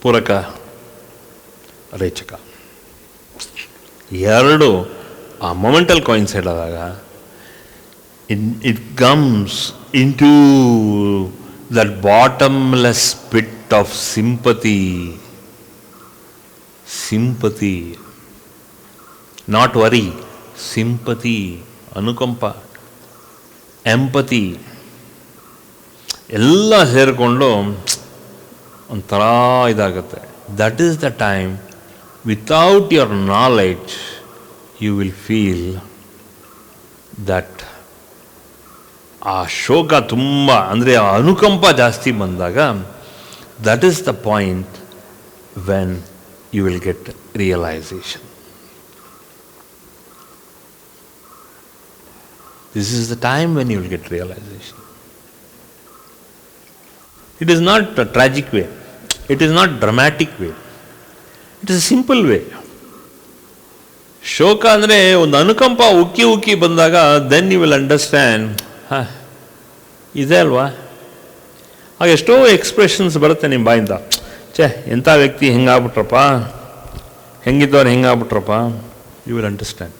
ಪೂರಕ ರೇಚಕ ಎರಡು ಆ ಮೊಮೆಂಟಲ್ ಕಾಯಿನ್ಸೈಡ್ ಆದಾಗ it comes into that bottomless pit of sympathy. Not worry, sympathy, ಅನುಕಂಪ, ಎಂಪತಿ ಎಲ್ಲ ಸೇರಿಕೊಂಡು ಒಂಥರ ಇದಾಗುತ್ತೆ. That is the time without your knowledge you will feel that ಆ ಶೋಕ ತುಂಬ ಅಂದರೆ ಆ ಅನುಕಂಪ ಜಾಸ್ತಿ ಬಂದಾಗ that is the point when you will get realisation. This is the time when you will get realization. It is not a tragic way. It is not dramatic way. It is a simple way. ಶೋಕ ಅಂದರೆ ಒಂದು ಅನುಕಂಪ ಉಕ್ಕಿ ಬಂದಾಗ then you will understand, ಇದೆ ಅಲ್ವಾ. ಆಗ ಎಷ್ಟೋ ಎಕ್ಸ್ಪ್ರೆಷನ್ಸ್ ಬರುತ್ತೆ ನಿಮ್ಮ ಬಾಯಿಂದ. ಎಂಥ ವ್ಯಕ್ತಿ ಹೆಂಗಾಗ್ಬಿಟ್ರಪ್ಪ, ಹೆಂಗಿದ್ದವ್ರು ಹೆಂಗಾಗ್ಬಿಟ್ರಪ್ಪ. You will understand.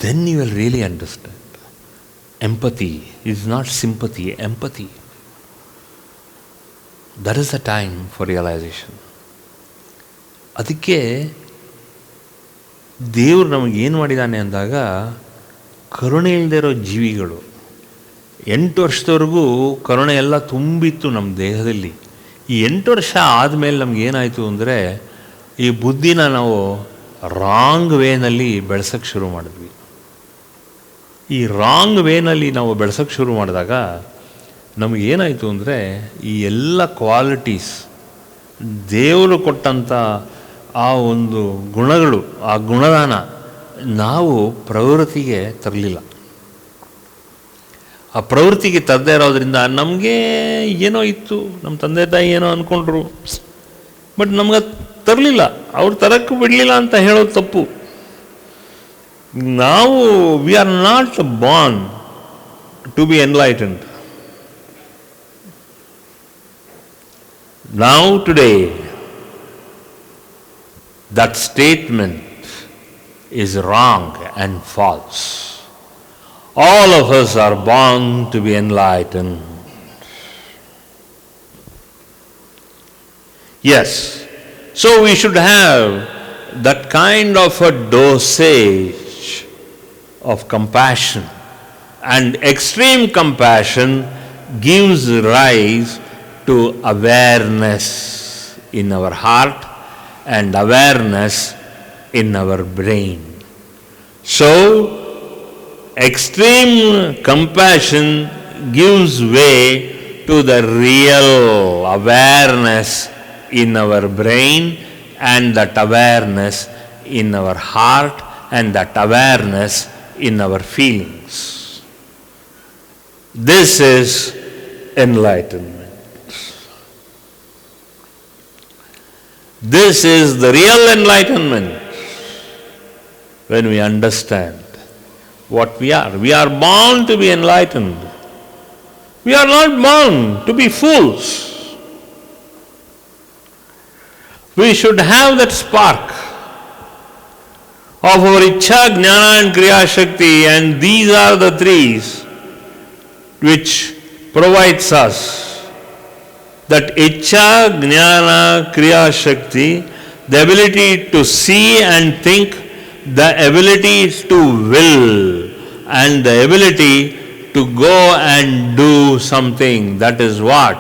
Then you will really understand. Empathy is not sympathy, empathy. That is the time for realization. ಅದಕ್ಕೆ ದೇವರು ನಮಗೇನು ಮಾಡಿದ್ದಾನೆ ಅಂದಾಗ, ಕರುಣೆ ಇಲ್ಲದೆ ಇರೋ ಜೀವಿಗಳು 8 ವರ್ಷದವರೆಗೂ ಕರುಣೆ ಎಲ್ಲ ತುಂಬಿತ್ತು ನಮ್ಮ ದೇಹದಲ್ಲಿ. ಈ 8 ವರ್ಷ ಆದಮೇಲೆ ನಮಗೇನಾಯಿತು ಅಂದರೆ ಈ ಬುದ್ಧಿನ ನಾವು ರಾಂಗ್ ವೇನಲ್ಲಿ ಬೆಳೆಸೋಕ್ಕೆ ಶುರು ಮಾಡಿದ್ವಿ. ಈ ರಾಂಗ್ ವೇನಲ್ಲಿ ನಾವು ಬೆಳೆಸೋಕ್ಕೆ ಶುರು ಮಾಡಿದಾಗ ನಮಗೇನಾಯಿತು ಅಂದರೆ ಈ ಎಲ್ಲ ಕ್ವಾಲಿಟೀಸ್ ದೇವರು ಕೊಟ್ಟಂಥ ಆ ಒಂದು ಗುಣಗಳು, ಆ ಗುಣದಾನ ನಾವು ಪ್ರವೃತ್ತಿಗೆ ತರಲಿಲ್ಲ. ಆ ಪ್ರವೃತ್ತಿಗೆ ತರದೇ ಇರೋದ್ರಿಂದ ನಮಗೆ ಏನೋ ಇತ್ತು, ನಮ್ಮ ತಂದೆ ತಾಯಿ ಏನೋ ಅಂದ್ಕೊಂಡ್ರು, ಬಟ್ ನಮ್ಗೆ ತರಲಿಲ್ಲ. ಅವ್ರು ತರಕ್ಕೆ ಬಿಡಲಿಲ್ಲ ಅಂತ ಹೇಳೋದು ತಪ್ಪು. ನಾವು we are not born to be enlightened. Now today that statement is wrong and false. All of us are born to be enlightened. Yes, so we should have that kind of a dosage of compassion, and extreme compassion gives rise to awareness in our heart and awareness in our brain. So, extreme compassion gives way to the real awareness in our brain, and that awareness in our heart, and that awareness in our feelings. This is enlightenment. This is the real enlightenment when we understand what we are. We are born to be enlightened. We are not born to be fools. We should have that spark of our Ichha, Jnana and Kriya Shakti, and these are the threes which provides us that Ichha, Jnana, Kriya Shakti, the ability to see and think, the ability to will, and the ability to go and do something. That is what?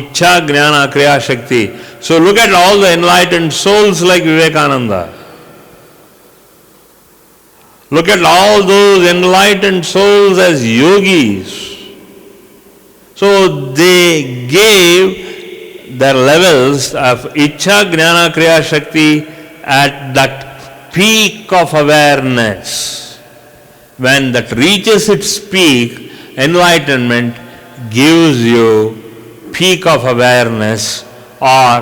Ichha, Jnana, Kriya Shakti. So look at all the enlightened souls like Vivekananda. Look at all those enlightened souls as yogis. So they gave their levels of Ichha, Jnana, Kriya Shakti at that peak of awareness. When that reaches its peak, enlightenment gives you peak of awareness, or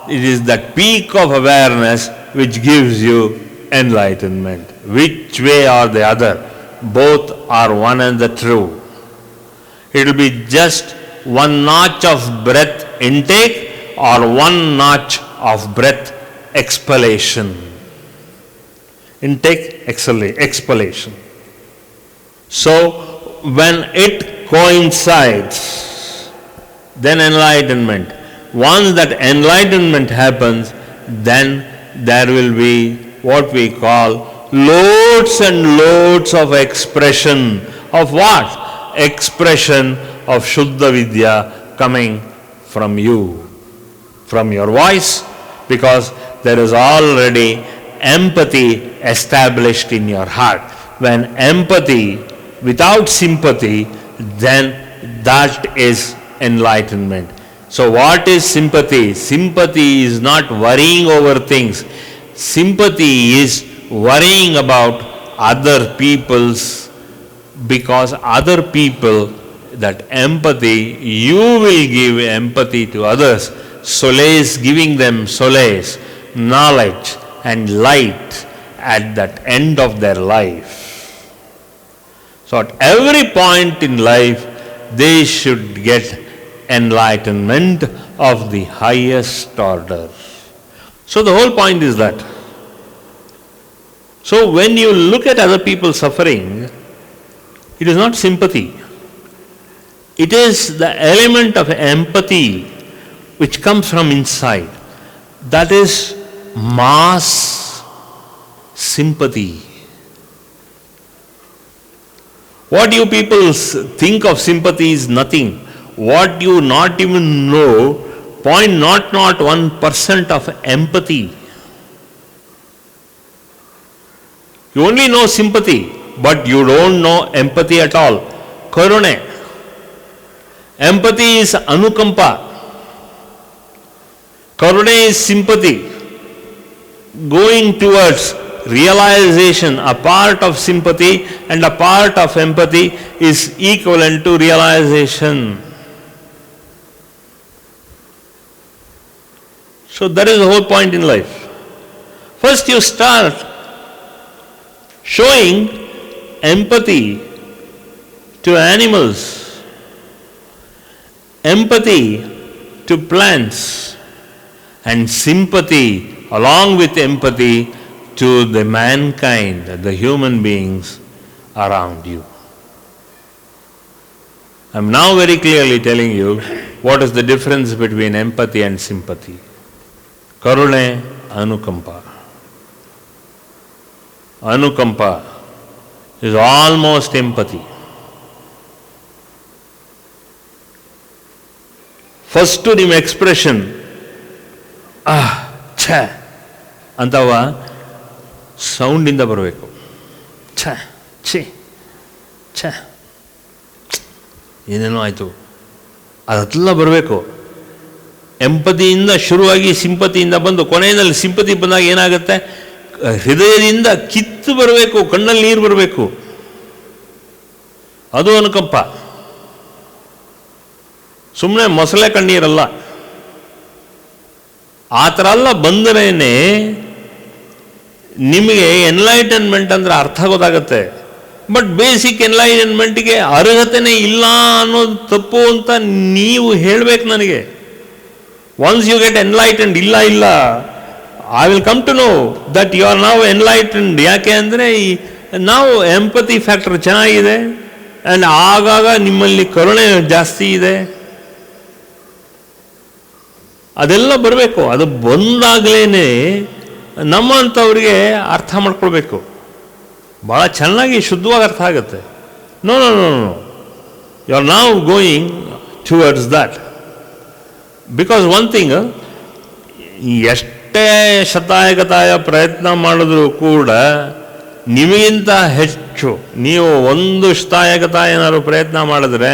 it is that peak of awareness which gives you enlightenment. Which way or the other, both are one and the true. It will be just one notch of breath intake or one notch of breath exhalation. Intake, exhalation. So when it coincides, then enlightenment. Once that enlightenment happens, then there will be what we call loads and loads of expression of what? Expression of Shuddha Vidya coming from you, from your voice, because there is already empathy established in your heart. When empathy without sympathy, then that is enlightenment. So what is sympathy? Sympathy is not worrying over things. Sympathy is worrying about other people's, because other people, that empathy, you will give empathy to others, solace, giving them solace, knowledge and light at that end of their life. So at every point in life, they should get enlightenment of the highest order. So the whole point is that. So when you look at other people suffering, it is not sympathy. It is the element of empathy which comes from inside. That is mass sympathy. What you people think of sympathy is nothing. What you not even know, 0.001% of empathy. You only know sympathy, but you don't know empathy at all. Karune. Empathy is anukampa. Karune is sympathy. Going towards realization, a part of sympathy and a part of empathy is equivalent to realization. So that is the whole point in life. First you start showing empathy to animals, empathy to plants, and sympathy along with empathy to the mankind, the human beings around you. I am now very clearly telling you what is the difference between empathy and sympathy. Karune, anukampa. Anukampa is almost empathy. First ನಿಮ್ಮ expression ಛ ಅಂತವ ಸೌಂಡಿಂದ ಬರಬೇಕು. ಛ ಛಿ ಛ ಏನೇನೋ ಆಯಿತು ಅದೆಲ್ಲ ಬರಬೇಕು. ಎಂಪತಿಯಿಂದ ಶುರುವಾಗಿ ಸಿಂಪತಿಯಿಂದ ಬಂದು ಕೊನೆಯಲ್ಲಿ ಸಿಂಪತಿ ಬಂದಾಗ ಏನಾಗುತ್ತೆ, ಹೃದಯದಿಂದ ಕಿತ್ತು ಬರಬೇಕು, ಕಣ್ಣಲ್ಲಿ ನೀರು ಬರಬೇಕು. ಅದು ಅನುಕಂಪ. ಸುಮ್ಮನೆ ಮೊಸಳೆ ಕಣ್ಣೀರಲ್ಲ. ಆ ಥರ ಎಲ್ಲ ಬಂದರೇನೆ ನಿಮಗೆ ಎನ್ಲೈಟನ್ಮೆಂಟ್ ಅಂದರೆ ಅರ್ಥ ಗೊತ್ತಾಗತ್ತೆ. ಬಟ್ ಬೇಸಿಕ್ ಎನ್ಲೈಟನ್ಮೆಂಟ್ಗೆ ಅರ್ಹತೆನೇ ಇಲ್ಲ ಅನ್ನೋದು ತಪ್ಪು ಅಂತ ನೀವು ಹೇಳಬೇಕು ನನಗೆ. ಒನ್ಸ್ ಯು ಗೆಟ್ ಎನ್ಲೈಟೆಂಡ್, ಇಲ್ಲ I will come to know that you are now enlightened. ಯಾಕೆ ಅಂದರೆ ನಾವು ಎಂಪತಿ ಫ್ಯಾಕ್ಟರ್ ಚೆನ್ನಾಗಿದೆ ಆ್ಯಂಡ್ ಆಗಾಗ ನಿಮ್ಮಲ್ಲಿ ಕರುಣೆ ಜಾಸ್ತಿ ಇದೆ. ಅದೆಲ್ಲ ಬರಬೇಕು. ಅದು ಬಂದಾಗಲೇ ನಮ್ಮಂಥವ್ರಿಗೆ ಅರ್ಥ ಮಾಡ್ಕೊಳ್ಬೇಕು. ಭಾಳ ಚೆನ್ನಾಗಿ ಶುದ್ಧವಾಗಿ ಅರ್ಥ ಆಗುತ್ತೆ. No no no no you are now going towards that. Because one thing, ಎಷ್ಟೇ ಶತಾಯಗತಾಯ ಪ್ರಯತ್ನ ಮಾಡಿದ್ರೂ ಕೂಡ ನಿಮಗಿಂತ ಹೆಚ್ಚು ನೀವು 1 ಶತಾಯಗತಾಯ ಏನಾದ್ರು ಪ್ರಯತ್ನ ಮಾಡಿದ್ರೆ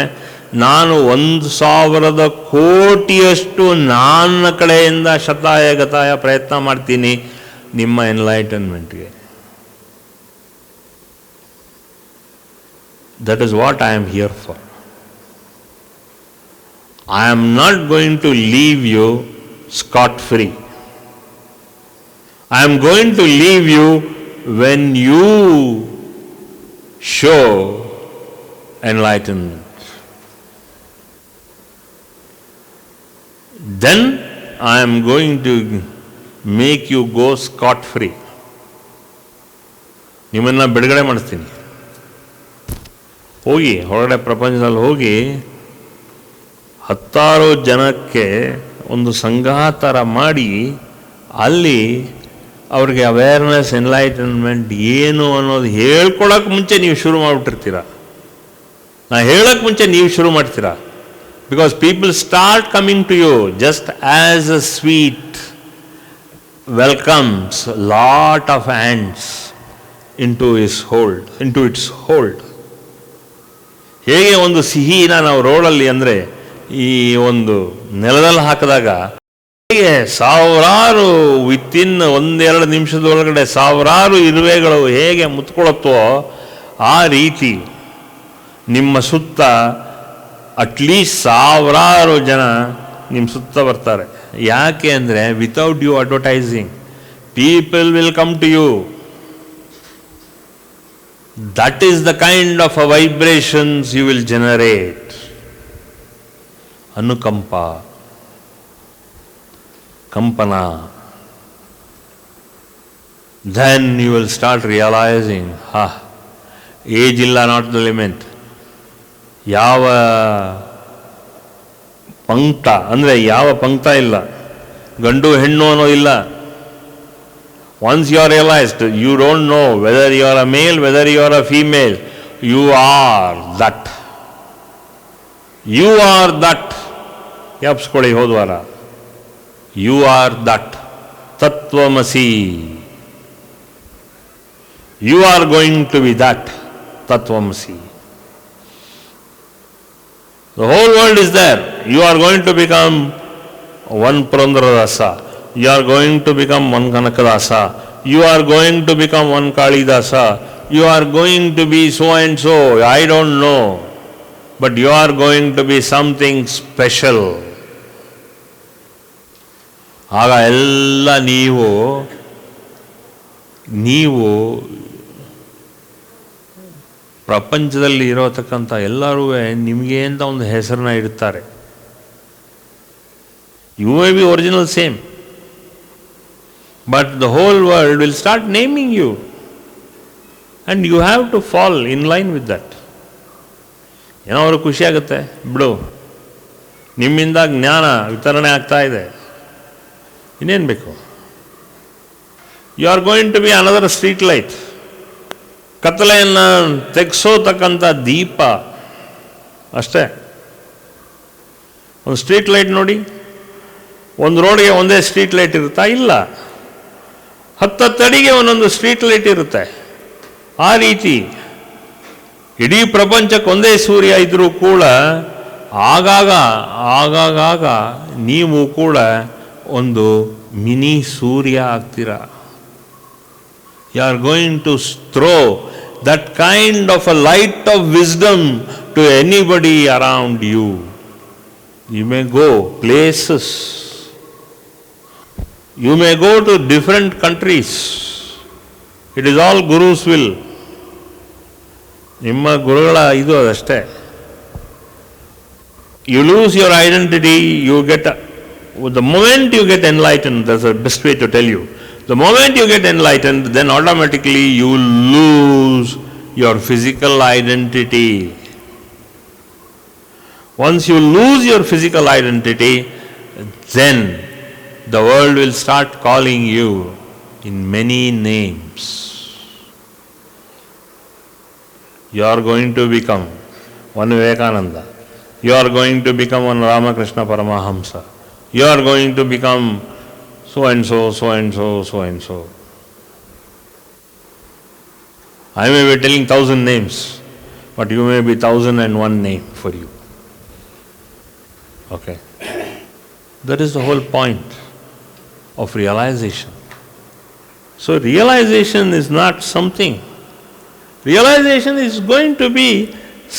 ನಾನು 1,000 ಕೋಟಿಯಷ್ಟು ನನ್ನ ಕಡೆಯಿಂದ ಶತಾಯಗತಾಯ ಪ್ರಯತ್ನ ಮಾಡ್ತೀನಿ ನಿಮ್ಮ ಎನ್ಲೈಟನ್ಮೆಂಟ್ಗೆ. That is what I am here for. I am not going to leave you scot-free. I am going to leave you when you show enlightenment. Then I am going to make you go scot free. ನಿಮ್ಮನ್ನು ಬಿಡುಗಡೆ ಮಾಡಿಸ್ತೀನಿ. ಹೋಗಿ ಹೊರಗಡೆ ಪ್ರಪಂಚದಲ್ಲಿ ಹೋಗಿ 10 ಜನಕ್ಕೆ ಒಂದು ಸಂಘ ಥರ ಮಾಡಿ ಅಲ್ಲಿ ಅವ್ರಿಗೆ ಅವೇರ್ನೆಸ್ ಎನ್ಲೈಟನ್ಮೆಂಟ್ ಏನು ಅನ್ನೋದು ಹೇಳ್ಕೊಳಕ್ಕೆ ಮುಂಚೆ ನೀವು ಶುರು ಮಾಡಿಬಿಟ್ಟಿರ್ತೀರ. ನಾ ಹೇಳೋಕ್ಕೆ ಮುಂಚೆ ನೀವು ಶುರು ಮಾಡ್ತೀರಾ. Because people start coming to you just as a sweet welcomes lot of hands into its hold. ಹೇಗೆ ಒಂದು ಸಿಹಿನ ನಾವು ರೋಡಲ್ಲಿ ಅಂದರೆ ಈ ಒಂದು ನೆಲದಲ್ಲಿ ಹಾಕಿದಾಗ ಹೇಗೆ ಸಾವಿರಾರು ವಿತಿನ್ 1-2 ನಿಮಿಷದೊಳಗಡೆ ಸಾವಿರಾರು ಇರುವೆಗಳು ಹೇಗೆ ಮುತ್ಕೊಳ್ಳುತ್ತೋ ಆ ರೀತಿ ನಿಮ್ಮ ಸುತ್ತ ಅಟ್ಲೀಸ್ಟ್ ಸಾವಿರಾರು ಜನ ನಿಮ್ಮ ಸುತ್ತ ಬರ್ತಾರೆ. ಯಾಕೆ ಅಂದರೆ without you advertising people will come to you. That is the kind of a vibrations you will generate. Anukampa, Kampana. Then you will start realizing, age illa not the limit. ಯಾವ ಪಂಕ್ತ ಅಂದರೆ ಯಾವ ಪಂಕ್ತ ಇಲ್ಲ, ಗಂಡು ಹೆಣ್ಣು ಅನ್ನೋ ಇಲ್ಲ. Once you are realized, you don't know whether you are a male, whether you are a female. You are that. You are that. ಯಾಪ್ಸ್ಕೊಳ್ಳಿ ಹೋದ್ವಾರ. You are that. ತತ್ವಮಸಿ. You are going to be that. ತತ್ವಮಸಿ. The whole world is there. You are going to become one Purandaradasa. You are going to become one Kanakadasa. You are going to become one Kalidasa. You are going to be so and so. I don't know. But you are going to be something special. ಆಗ ಎಲ್ಲ ನೀವು ಪ್ರಪಂಚದಲ್ಲಿ ಇರೋತಕ್ಕಂಥ ಎಲ್ಲರೂ ನಿಮಗೆ ಅಂತ ಒಂದು ಹೆಸರನ್ನ ಇಡ್ತಾರೆ. You may be original same. But the whole world will start naming you. And you have to fall in line with that. ಏನೋ ಅವ್ರಿಗೆ ಖುಷಿ ಆಗುತ್ತೆ, ಬಿಡು ನಿಮ್ಮಿಂದ ಜ್ಞಾನ ವಿತರಣೆ ಆಗ್ತಾ ಇದೆ, ಇನ್ನೇನು ಬೇಕು. You are going to be another street light. ಕತ್ತಲೆಯನ್ನು ತೆಗೆಸೋತಕ್ಕಂಥ ದೀಪ ಅಷ್ಟೇ. ಒಂದು ಸ್ಟ್ರೀಟ್ ಲೈಟ್ ನೋಡಿ, ಒಂದು ರೋಡ್ಗೆ ಒಂದೇ ಸ್ಟ್ರೀಟ್ ಲೈಟ್ ಇರುತ್ತಾ? ಇಲ್ಲ. 10 ಅಡಿಗೆ ಒಂದೊಂದು ಸ್ಟ್ರೀಟ್ ಲೈಟ್ ಇರುತ್ತೆ. ಆ ರೀತಿ ಇಡೀ ಪ್ರಪಂಚಕ್ಕೆ ಒಂದೇ ಸೂರ್ಯ ಇದ್ದರೂ ಕೂಡ ಆಗಾಗ ನೀವು ಕೂಡ ಒಂದು ಮಿನಿ ಸೂರ್ಯ ಆಗ್ತೀರ. You are going to throw that kind of a light of wisdom to anybody around you. You may go places. You may go to different countries. It is all Guru's will. ನಿಮ್ಮ ಗುರುಗಳ ಇದು ಅದಷ್ಟೇ. You lose your identity, you get, the moment you get enlightened, that's the best way to tell you. The moment you get enlightened, then automatically you lose your physical identity. Once you lose your physical identity, then the world will start calling you in many names. You are going to become one Vivekananda. You are going to become one Ramakrishna Paramahamsa. You are going to become so and so, so and so, so and so. I may be telling 1,000 names, but you may be 1,001 name for you. Okay. That is the whole point of realization. So realization is not something. Realization is going to be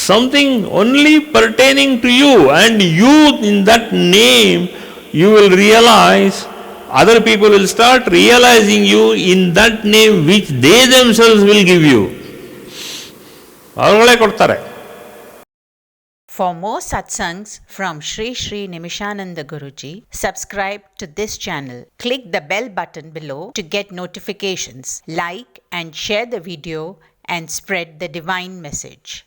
something only pertaining to you, and you in that name you will realize, other people will start realizing you in that name which they themselves will give you. ಅವರುಗಳೇ ಕೊಡ್ತಾರೆ. For more satsangs from Sri Sri Nimishananda Guruji, subscribe to this channel. Click the bell button below to get notifications. Like and share the video and spread the divine message.